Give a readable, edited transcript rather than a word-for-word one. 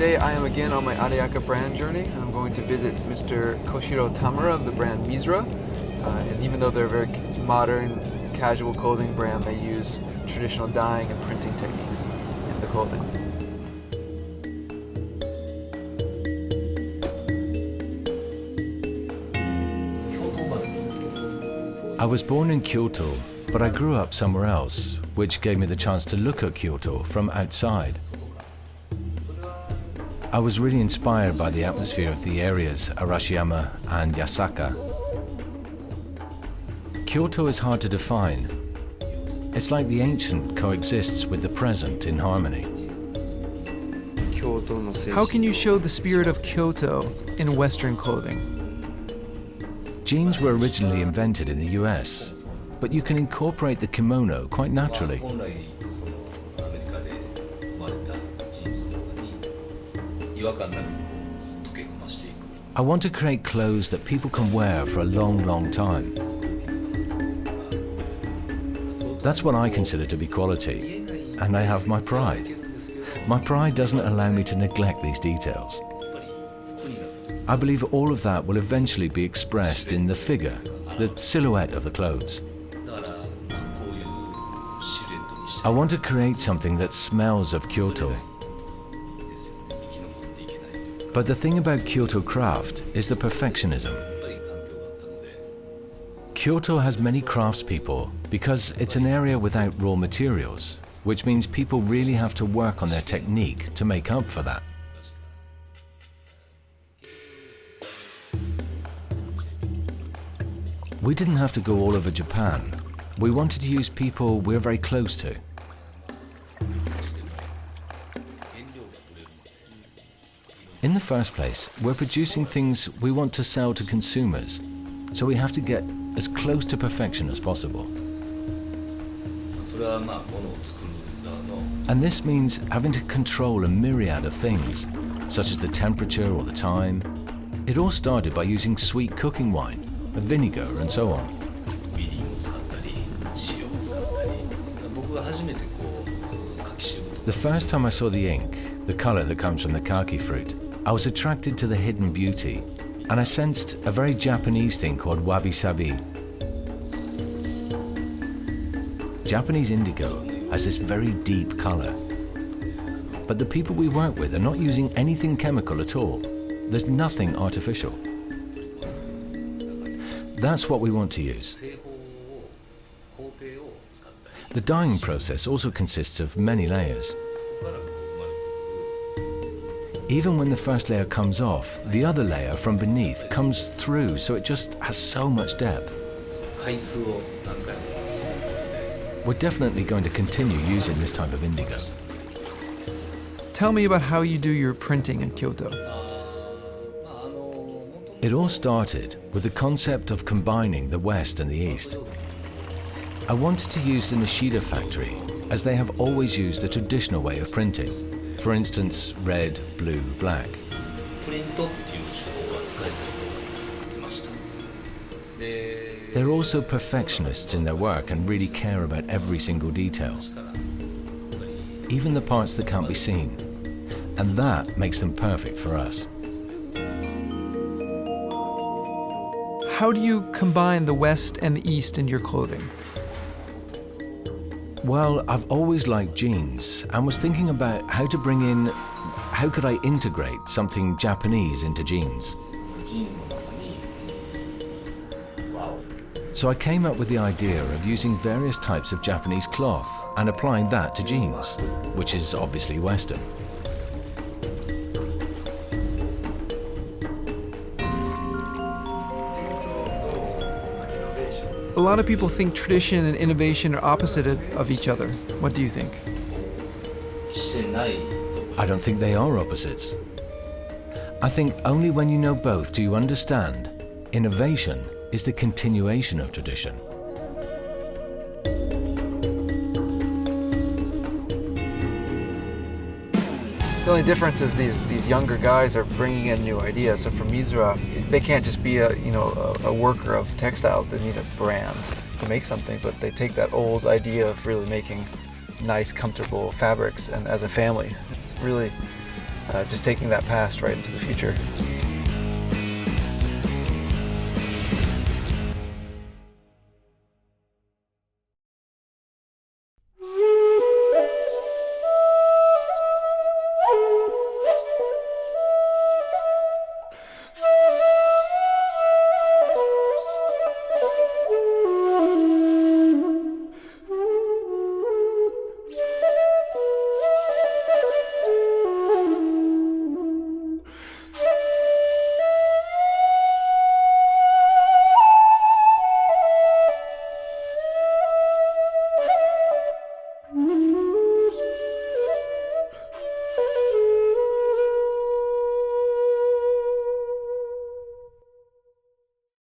Today I am again on my Adeyaka Brand Journey. I'm going to visit Mr. Koshiro Tamura of the brand Mizra. And even though they're a very modern, casual clothing brand, they use traditional dyeing and printing techniques in the clothing. I was born in Kyoto, but I grew up somewhere else, which gave me the chance to look at Kyoto from outside. I was really inspired by the atmosphere of the areas Arashiyama and Yasaka. Kyoto is hard to define. It's like the ancient coexists with the present in harmony. How can you show the spirit of Kyoto in Western clothing? Jeans were originally invented in the US, but you can incorporate the kimono quite naturally. I want to create clothes that people can wear for a long, long time. That's what I consider to be quality, and I have my pride. My pride doesn't allow me to neglect these details. I believe all of that will eventually be expressed in the figure, the silhouette of the clothes. I want to create something that smells of Kyoto. But the thing about Kyoto craft is the perfectionism. Kyoto has many craftspeople because it's an area without raw materials, which means people really have to work on their technique to make up for that. We didn't have to go all over Japan. We wanted to use people we're very close to. In the first place, we're producing things we want to sell to consumers, so we have to get as close to perfection as possible. And this means having to control a myriad of things, such as the temperature or the time. It all started by using sweet cooking wine, vinegar and so on. The first time I saw the ink, the color that comes from the kaki fruit, I was attracted to the hidden beauty, and I sensed a very Japanese thing called wabi-sabi. Japanese indigo has this very deep color. But the people we work with are not using anything chemical at all. There's nothing artificial. That's what we want to use. The dyeing process also consists of many layers. Even when the first layer comes off, the other layer from beneath comes through, so it just has so much depth. We're definitely going to continue using this type of indigo. Tell me about how you do your printing in Kyoto. It all started with the concept of combining the West and the East. I wanted to use the Nishida factory, as they have always used a traditional way of printing. For instance, red, blue, black. They're also perfectionists in their work and really care about every single detail, even the parts that can't be seen. And that makes them perfect for us. How do you combine the West and the East in your clothing? Well, I've always liked jeans and was thinking about how could I integrate something Japanese into jeans? So I came up with the idea of using various types of Japanese cloth and applying that to jeans, which is obviously Western. A lot of people think tradition and innovation are opposite of each other. What do you think? I don't think they are opposites. I think only when you know both do you understand innovation is the continuation of tradition. The only difference is these younger guys are bringing in new ideas. So for Mizra, they can't just be a worker of textiles. They need a brand to make something, but they take that old idea of really making nice, comfortable fabrics, and as a family, it's really just taking that past right into the future.